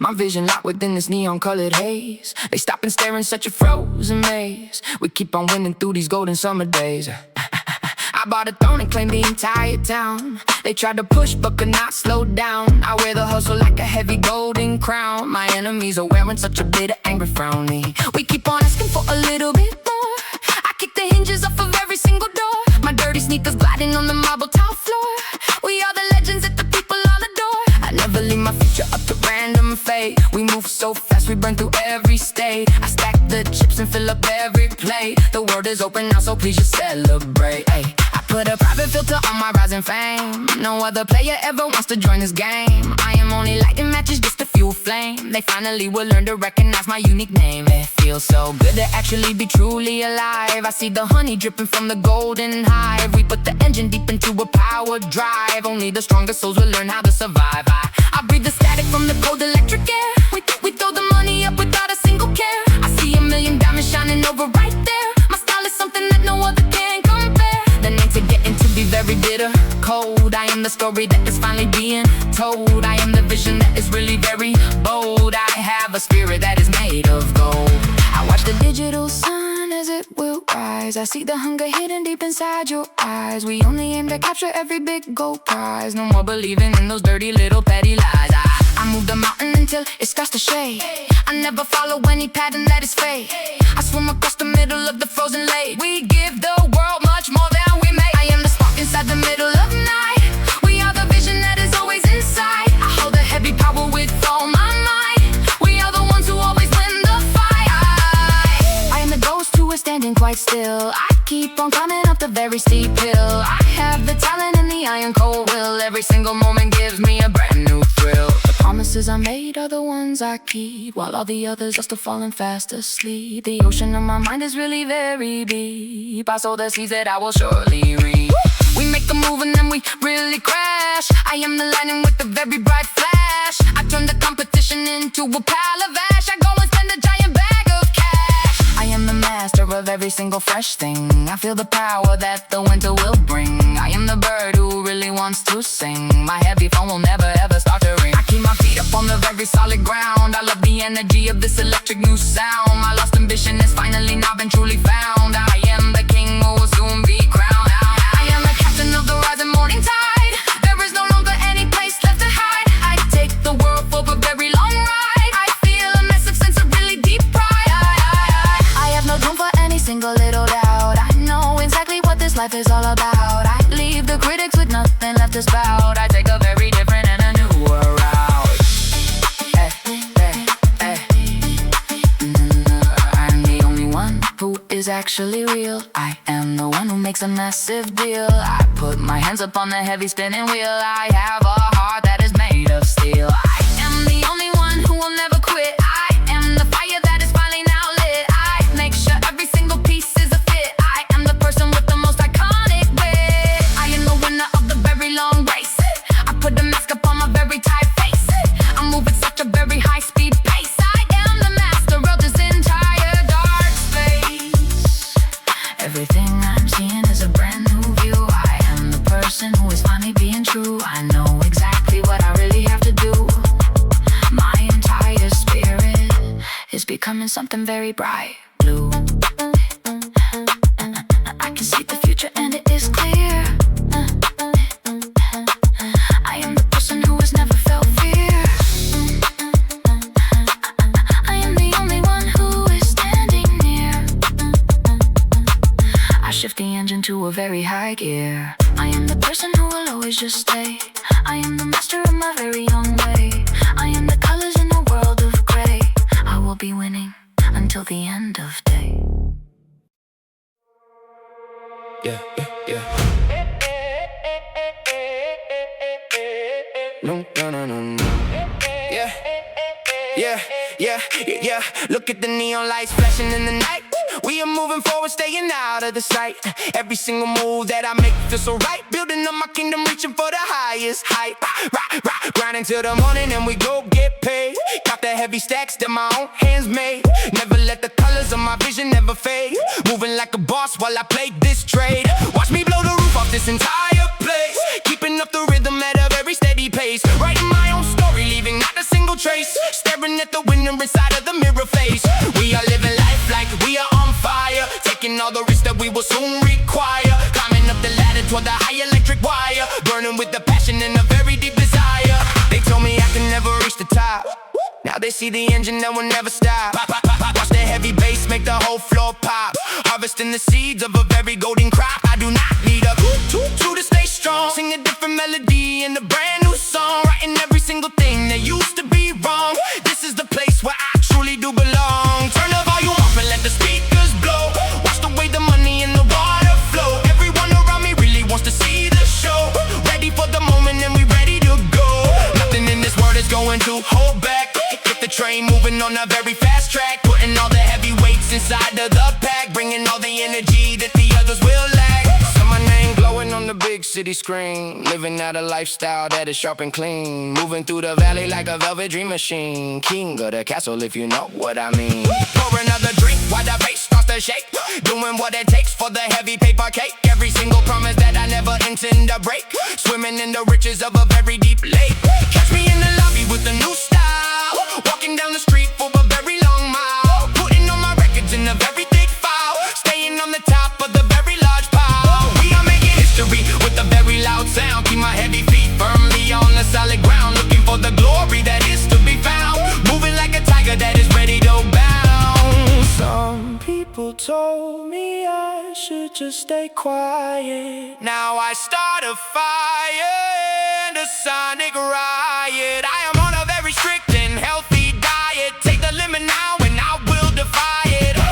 My vision locked within this neon-colored haze. They stop and stare in such a frozen maze. We keep on winning through these golden summer days. I bought a throne and claimed the entire town. They tried to push but could not slow down. I wear the hustle like a heavy golden crown. My enemies are wearing such a bitter, angry frown. We keep on asking for a little bit more. I kick the hinges off of every single door. My dirty sneakers gliding on the marble tile floor. We are the legends that the people all adore. I never leave my future up to random fate. We move so fast, we burn through every state. I stack the chips and fill up every plate. The world is open now, so please just celebrate. Ay. I put a private filter on my rising fame. No other player ever wants to join this game. I am only lighting matches just to fuel flame. They finally will learn to recognize my unique name. It feels so good to actually be truly alive. I see the honey dripping from the golden hive. We put the engine deep into a power drive. Only the strongest souls will learn how to survive. I breathe the static from the cold electric air. We throw the money up without a single care. I see a million diamonds shining over right there. My style is something that no other can compare. The name to get into be very bitter, cold. I am the story that is finally being told. I am the vision that is really very bold. I have a spirit that is made of gold. I watch the digital sun as it will rise. I see the hunger hidden deep inside your eyes. We only aim to capture every big gold prize. No more believing in those dirty little petty lies. I move the mountain until it starts to shade. I never follow any pattern that is fake. I swim across the middle of the frozen lake. We give the world much more than we make. I am the spark inside the middle of night. We are the vision that is always inside. I hold a heavy power with all my might. We are the ones who always win the fight. I am the ghost who is standing quite still. I keep on climbing up the very steep hill. I have the talent and the iron cold will. Every single moment gives me a brand new thrill. The promises I made are the ones I keep, while all the others are still falling fast asleep. The ocean of my mind is really very deep. I sow the seeds that I will surely reap. We make a move and then we really crash. I am the lightning with a very bright flash. I turn the competition into a pile of ash. I go and spend a giant bag of cash. I am the master of every single fresh thing. I feel the power that the winter will bring. I am the bird who really wants to sing. My heavy phone will never ever start to ring. I keep my feet up on the very solid ground. I love the energy of this electric new sound. My lost ambition has finally now been truly found. I am the king who will soon be crowned. I am the captain of the rising morning tide. There is no longer any place left to hide. I take the world for a very long ride. I feel a massive sense of really deep pride. I have no room for any single little doubt. I know exactly what this life is all about. I leave the critics with nothing left to spout. I take a very different and a newer route. I'm the only one who is actually real. I am the one who makes a massive deal. I put my hands up on the heavy spinning wheel. I have a heart that is made of steel. I am the only one who will never quit. I am the fire that is finally now lit. I make sure every single piece is a fit. I am the person with the most iconic wit. I am the winner of the very long race. I put the mask up on my very tight face. I move at such a very high speed pace. I am the master of this entire dark space. Everything I'm seeing is a brand new view. I am the person who is finally being true. I know exactly what I really have to do. My entire spirit is becoming something very bright blue. I can see the future and it is clear. I am the person who has never felt fear. I am the only one who is standing near. I shift the engine to a very high gear. I am the person who will always just stay. I am the master of my very own way. I am the colors in a world of gray. I will be winning until the end of day. Yeah. No. Yeah. Look at the neon lights flashing in the night. We are moving forward, staying out of the sight. Every single move that I make feels so right. Building up my kingdom, reaching for the highest height. Grinding till the morning and we go get paid. Got the heavy stacks that my own hands made. Never let the colors of my vision never fade. Moving like a boss while I play this trade. Watch me blow the roof off this entire place. Keeping up the rhythm at a very steady pace. Writing my own story, leaving not a single trace. Staring at the window inside of the mirror face. We are living life like we are on fire, taking all the risks that we will soon require. Climbing up the ladder toward the high electric wire, burning with the passion and a very deep desire. They told me I could never reach the top. Now they see the engine that will never stop. Watch the heavy bass make the whole floor pop. Harvesting the seeds of a very golden crop. I do not need a toot to stay strong. Sing a different melody in a brand new song. Writing every single thing that used to be wrong. This is the place where I truly do belong. Turn the volume up and let the speakers blow. Watch the way the money and the water flow. Everyone around me really wants to see the show. Ready for the moment and we ready to go. Nothing in this world is going to hold back. The train moving on a very fast track, putting all the heavy weights inside of the pack, bringing all the energy that the others will lack. So my name glowing on the big city screen, living out a lifestyle that is sharp and clean, moving through the valley like a velvet dream machine, king of the castle if you know what I mean. Pour another drink while the bass starts to shake, doing what it takes for the heavy paper cake. Every single promise that I never intend to break, swimming in the riches of a very deep lake. Catch me in the lobby with a new style, walking down the street for a very long mile, putting on my records in a very thick file, staying on the top of the very large pile. We are making history with a very loud sound. Keep my heavy feet firmly on the solid ground, looking for the glory that is to be found, moving like a tiger that is ready to bound. Some people told me I should just stay quiet. Now I start a fire and a sonic riot. I am on a very strict and healthy diet. Take the limit now and I will defy it. I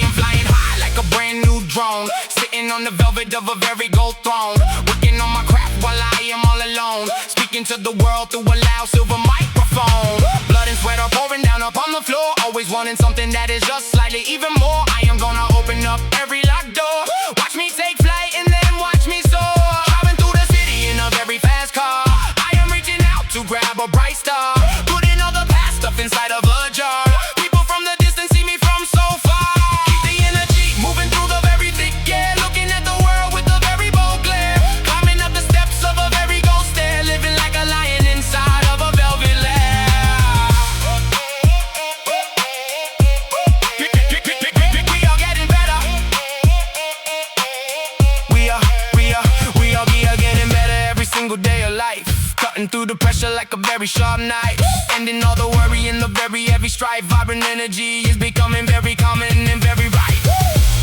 am flying high like a brand new drone, sitting on the velvet of a very gold throne, working on my craft while I am all alone, speaking to the world through a loud silver microphone. Blood and sweat are pouring down upon the floor, always wanting something that is just slightly even more. I am gonna open up every locked door, watch me take flight and then watch me soar, driving through the city in a very fast car. I am reaching out to grab a bright star, putting all the past stuff inside of a jar. People from the distance see me from so far. Keep the energy moving through the very thick air, looking at the world with a very bold glare, climbing up the steps of a very gold stair, living like a lion inside of a velvet lair. We are getting better. We are getting better every single day of life, cutting through the pressure like a very sharp knife, ending all the worry and the very heavy strife. Vibrant energy is becoming very common and very right.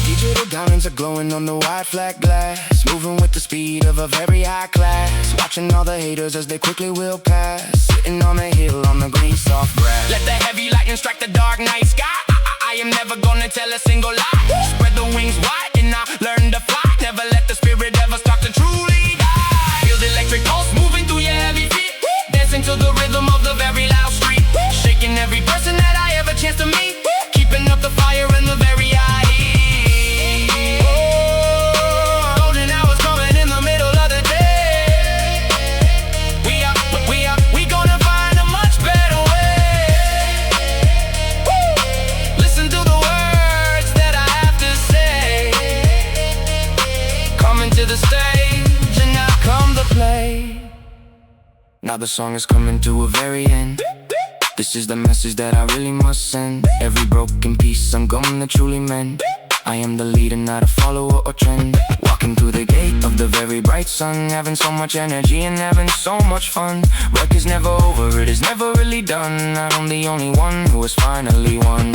Digital diamonds are glowing on the white flat glass, moving with the speed of a very high class, watching all the haters as they quickly will pass, sitting on a hill on the green soft grass. Let the heavy lightning strike the dark night sky. I am never gonna tell a single lie, spread the wings wide and I learn to fly, never let the spirit ever start to truly die. Feel the electric pulse moving through your heavy feet, dancing to the rhythm of the very loud street, shaking every person that I ever chance to meet, keeping up the fire in the very high heat. Golden hours coming in the middle of the day. We gonna find a much better way. Listen to the words that I have to say, coming to the stage and now come the play. Now the song is coming to a very end. This is the message that I really must send. Every broken piece I'm gonna truly mend. I am the leader, not a follower or trend, walking through the gate of the very bright sun, having so much energy and having so much fun. Work is never over, it is never really done. I'm the only one who has finally won.